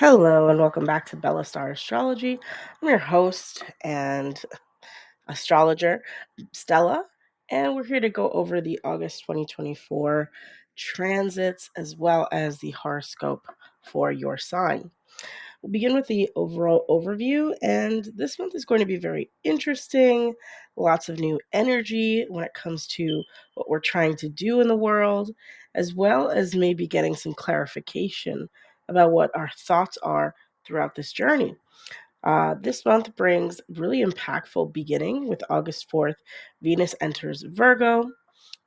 Hello and welcome back to Bella Star Astrology. I'm your host and astrologer, Stella, and we're here to go over the August 2024 transits as well as the horoscope for your sign. We'll begin with the overall overview, and this month is going to be very interesting. Lots of new energy when it comes to what we're trying to do in the world, as well as maybe getting some clarification about what our thoughts are throughout this journey. This month brings really impactful beginning with August 4th. Venus enters Virgo,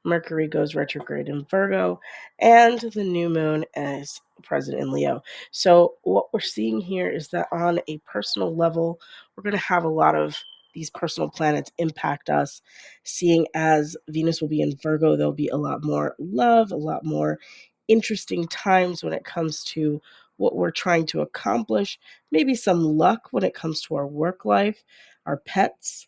Mercury goes retrograde in Virgo, and the new moon is present in Leo. So, what we're seeing here is that on a personal level, we're going to have a lot of these personal planets impact us. Seeing as Venus will be in Virgo, there'll be a lot more love, a lot more interesting times when it comes to what we're trying to accomplish, maybe some luck when it comes to our work life, our pets,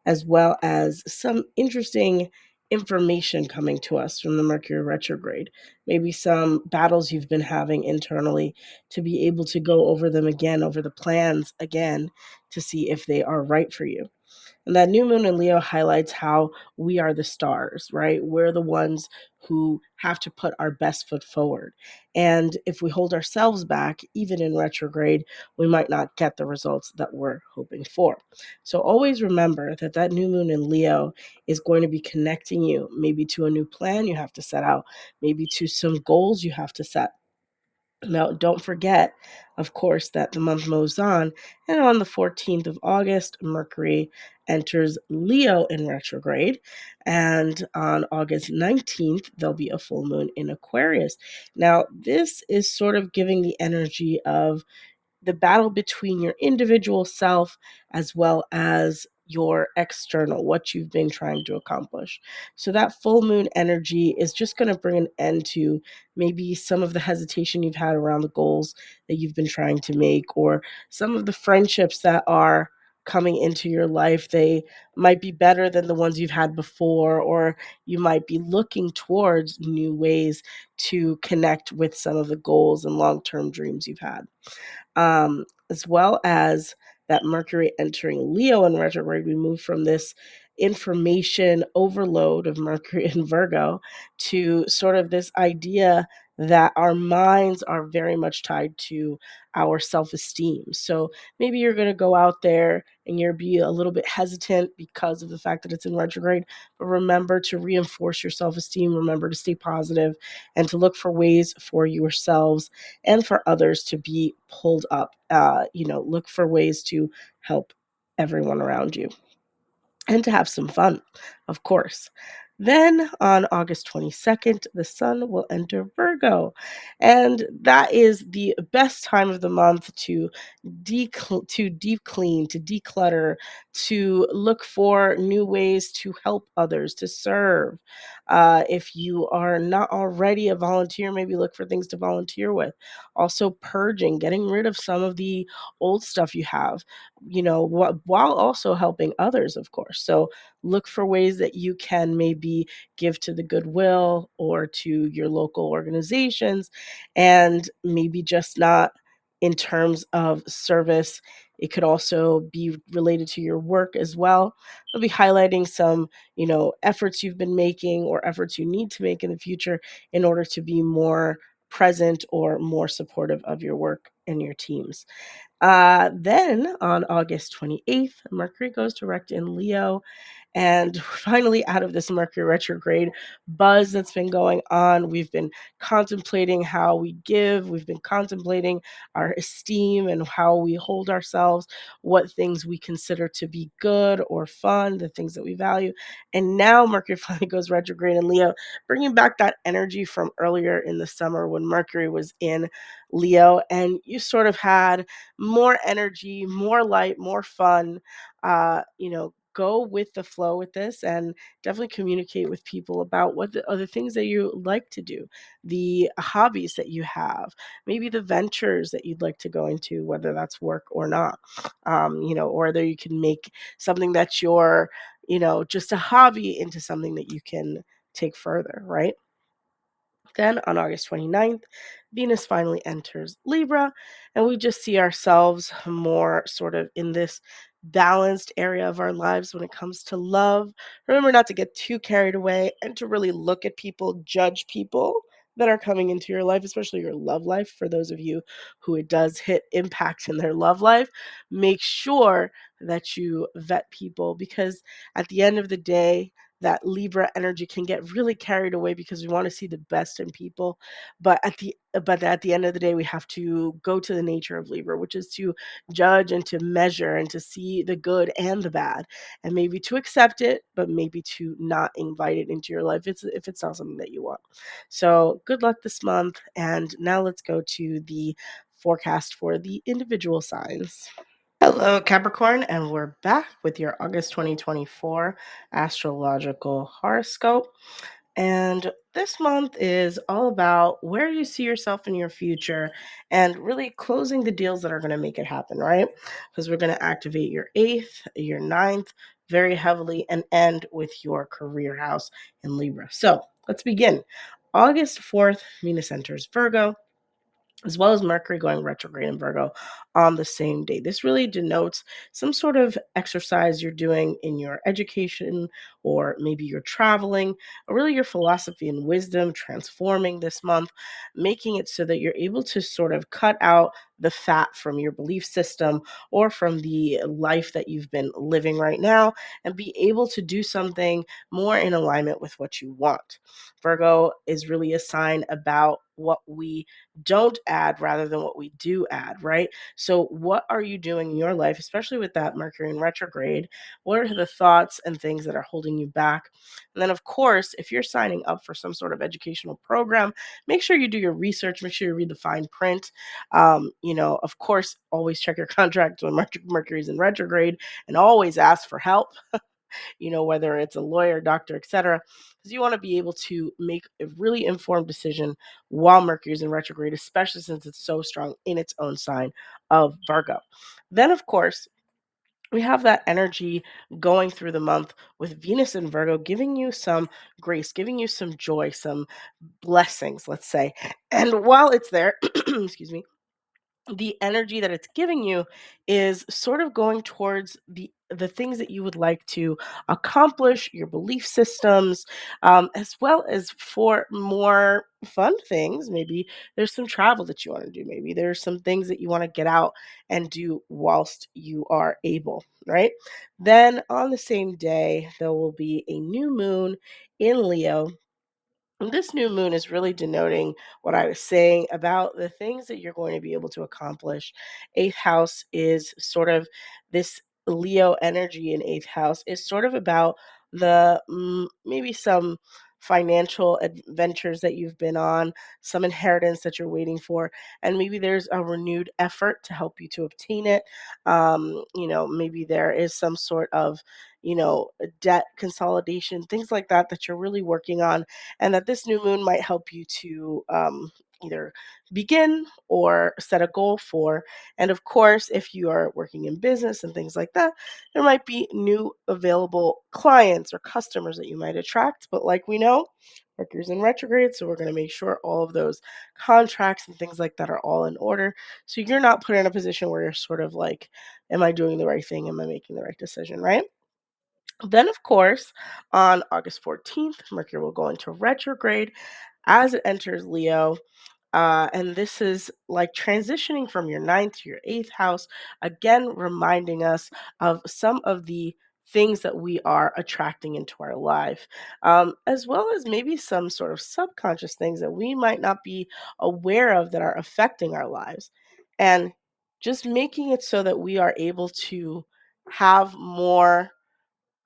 as well as some interesting information coming to us from the Mercury retrograde. Maybe some battles you've been having internally to be able to go over them again, over the plans again, to see if they are right for you. And that new moon in Leo highlights how we are the stars, right? We're the ones who have to put our best foot forward. And if we hold ourselves back, even in retrograde, we might not get the results that we're hoping for. So always remember that that new moon in Leo is going to be connecting you maybe to a new plan you have to set out, maybe to some goals you have to set. Now, don't forget, of course, that the month moves on, and on the 14th of August, Mercury enters Leo in retrograde, and on August 19th, there'll be a full moon in Aquarius. Now, this is sort of giving the energy of the battle between your individual self as well as your external, what you've been trying to accomplish. So that full moon energy is just going to bring an end to maybe some of the hesitation you've had around the goals that you've been trying to make, or some of the friendships that are coming into your life. They might be better than the ones you've had before, or you might be looking towards new ways to connect with some of the goals and long-term dreams you've had, as well as that Mercury entering Leo in retrograde. We move from this information overload of Mercury in Virgo to sort of this idea that our minds are very much tied to our self-esteem. So maybe you're going to go out there and you'll be a little bit hesitant because of the fact that it's in retrograde, but remember to reinforce your self-esteem, remember to stay positive, and to look for ways for yourselves and for others to be pulled up. Look for ways to help everyone around you and to have some fun, of course. Then on August 22nd, the sun will enter Virgo. And that is the best time of the month to deep clean, to declutter, to look for new ways to help others, to serve. If you are not already a volunteer, maybe look for things to volunteer with. Also, purging, getting rid of some of the old stuff you have, while also helping others, of course. So look for ways that you can maybe give to the goodwill or to your local organizations, and maybe just not in terms of service. It could also be related to your work as well. I'll be highlighting some, efforts you've been making or efforts you need to make in the future in order to be more present or more supportive of your work and your teams. Then on August 28th, Mercury goes direct in Leo, and we're finally out of this Mercury retrograde buzz that's been going on. We've been contemplating how we give, we've been contemplating our esteem and how we hold ourselves, what things we consider to be good or fun, the things that we value. And now Mercury finally goes retrograde in Leo, bringing back that energy from earlier in the summer when Mercury was in Leo, and you sort of had more energy, more light, more fun. Go with the flow with this, and definitely communicate with people about what the other things that you like to do, the hobbies that you have, maybe the ventures that you'd like to go into, whether that's work or not, or whether you can make something that's your, just a hobby into something that you can take further, right? Then on August 29th, Venus finally enters Libra, and we just see ourselves more sort of in this balanced area of our lives when it comes to love. Remember not to get too carried away and to really look at people, judge people that are coming into your life, especially your love life. For those of you who it does hit impact in their love life, make sure that you vet people, because at the end of the day, that Libra energy can get really carried away because we want to see the best in people. But at the end of the day, we have to go to the nature of Libra, which is to judge and to measure and to see the good and the bad, and maybe to accept it, but maybe to not invite it into your life if it's not something that you want. So good luck this month. And now let's go to the forecast for the individual signs. Hello, Capricorn, and we're back with your August 2024 astrological horoscope. And this month is all about where you see yourself in your future and really closing the deals that are going to make it happen, right? Because we're going to activate your eighth, your ninth very heavily and end with your career house in Libra. So let's begin. August 4th, Venus enters Virgo, as well as Mercury going retrograde in Virgo on the same day. This really denotes some sort of exercise you're doing in your education, or maybe you're traveling, or really your philosophy and wisdom transforming this month, making it so that you're able to sort of cut out the fat from your belief system or from the life that you've been living right now and be able to do something more in alignment with what you want. Virgo is really a sign about what we don't add rather than what we do add, right? So, what are you doing in your life, especially with that Mercury in retrograde? What are the thoughts and things that are holding you back? And then, of course, if you're signing up for some sort of educational program, make sure you do your research, make sure you read the fine print. Of course, always check your contract when Mercury's in retrograde and always ask for help, whether it's a lawyer, doctor, etc. Because you want to be able to make a really informed decision while Mercury is in retrograde, especially since it's so strong in its own sign of Virgo. Then, of course, we have that energy going through the month with Venus in Virgo, giving you some grace, giving you some joy, some blessings, let's say. And while it's there, excuse me, the energy that it's giving you is sort of going towards the things that you would like to accomplish, your belief systems, as well as for more fun things. Maybe there's some travel that you want to do. Maybe there's some things that you want to get out and do whilst you are able, right? Then on the same day, there will be a new moon in Leo. This new moon is really denoting what I was saying about the things that you're going to be able to accomplish. Eighth house is sort of this Leo energy in eighth house is sort of about the maybe some financial adventures that you've been on, some inheritance that you're waiting for, and maybe there's a renewed effort to help you to obtain it. Maybe there is some sort of debt consolidation, things like that you're really working on, and that this new moon might help you to either begin or set a goal for. And of course, if you are working in business and things like that, there might be new available clients or customers that you might attract. But like we know, Mercury's in retrograde, so we're going to make sure all of those contracts and things like that are all in order. So you're not put in a position where you're sort of like, am I doing the right thing? Am I making the right decision? Right? Then, of course, on August 14th, Mercury will go into retrograde as it enters Leo. And this is like transitioning from your ninth to your eighth house, again, reminding us of some of the things that we are attracting into our life, as well as maybe some sort of subconscious things that we might not be aware of that are affecting our lives. And just making it so that we are able to have more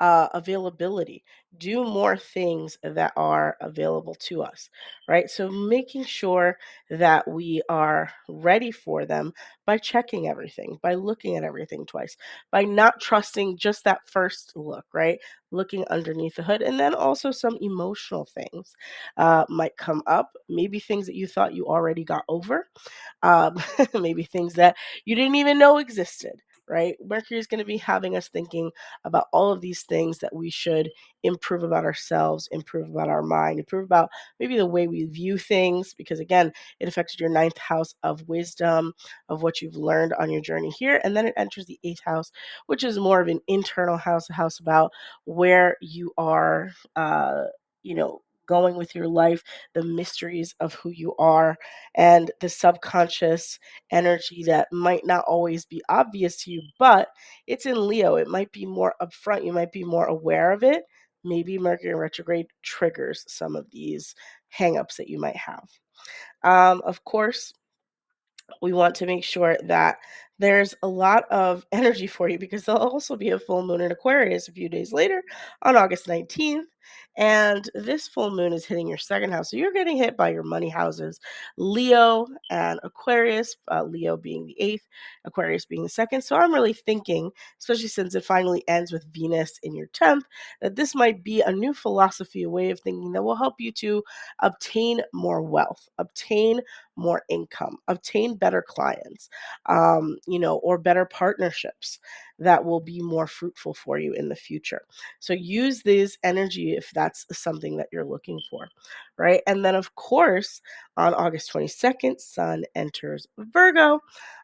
availability, do more things that are available to us, right? So making sure that we are ready for them by checking everything, by looking at everything twice, by not trusting just that first look, right? Looking underneath the hood. And then also some emotional things might come up, maybe things that you thought you already got over, um, maybe things that you didn't even know existed. right? Mercury is going to be having us thinking about all of these things that we should improve about ourselves, improve about our mind, improve about maybe the way we view things, because again, it affected your ninth house of wisdom, of what you've learned on your journey here. And then it enters the eighth house, which is more of an internal house, a house about where you are, you know, going with your life, the mysteries of who you are, and the subconscious energy that might not always be obvious to you, but it's in Leo. It might be more upfront. You might be more aware of it. Maybe Mercury in retrograde triggers some of these hangups that you might have. Of course, we want to make sure that there's a lot of energy for you, because there'll also be a full moon in Aquarius a few days later on August 19th. And this full moon is hitting your second house. So you're getting hit by your money houses, Leo and Aquarius, Leo being the eighth, Aquarius being the second. So I'm really thinking, especially since it finally ends with Venus in your 10th, that this might be a new philosophy, a way of thinking that will help you to obtain more wealth, obtain more income, obtain better clients, or better partnerships that will be more fruitful for you in the future. So use this energy if that's something that you're looking for, right? And then, of course, on August 22nd, Sun enters Virgo,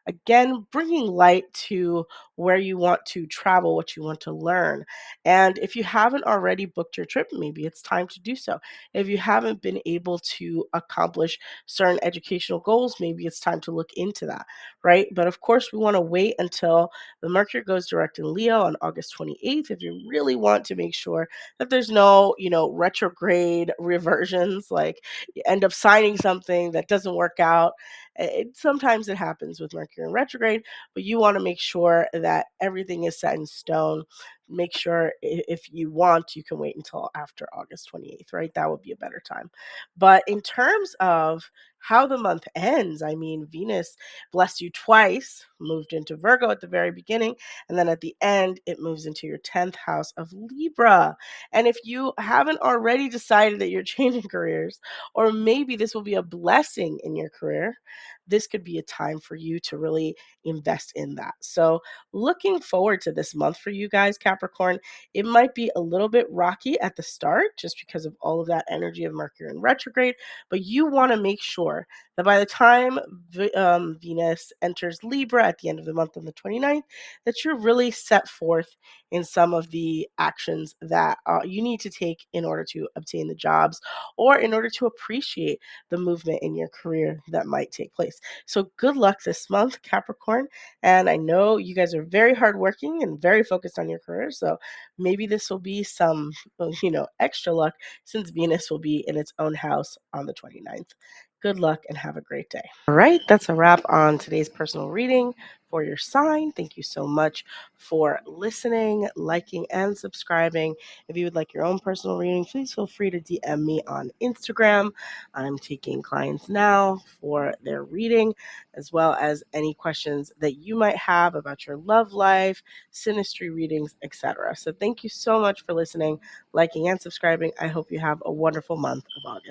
again, bringing light to where you want to travel, what you want to learn. And if you haven't already booked your trip, maybe it's time to do so. If you haven't been able to accomplish certain educational goals, maybe it's time to look into that, right? But of course, we want to wait until the Mercury goes direct in Leo on August 28th if you really want to make sure that there's no, retrograde reversions, like you end up signing something that doesn't work out. Sometimes it happens with Mercury in retrograde, but you want to make sure that everything is set in stone. Make sure if you want, you can wait until after August 28th, right? That would be a better time. But in terms of how the month ends, I mean, Venus blessed you twice, moved into Virgo at the very beginning, and then at the end, it moves into your 10th house of Libra. And if you haven't already decided that you're changing careers, or maybe this will be a blessing in your career, this could be a time for you to really invest in that. So, looking forward to this month for you guys, Capricorn. It might be a little bit rocky at the start just because of all of that energy of Mercury in retrograde, but you want to make sure that by the time Venus enters Libra at the end of the month on the 29th, that you're really set forth in some of the actions that you need to take in order to obtain the jobs or in order to appreciate the movement in your career that might take place. So good luck this month, Capricorn. And I know you guys are very hardworking and very focused on your career. So maybe this will be some, extra luck since Venus will be in its own house on the 29th. Good luck and have a great day. All right, that's a wrap on today's personal reading for your sign. Thank you so much for listening, liking, and subscribing. If you would like your own personal reading, please feel free to DM me on Instagram. I'm taking clients now for their reading, as well as any questions that you might have about your love life, synastry readings, etc. So thank you so much for listening, liking, and subscribing. I hope you have a wonderful month of August.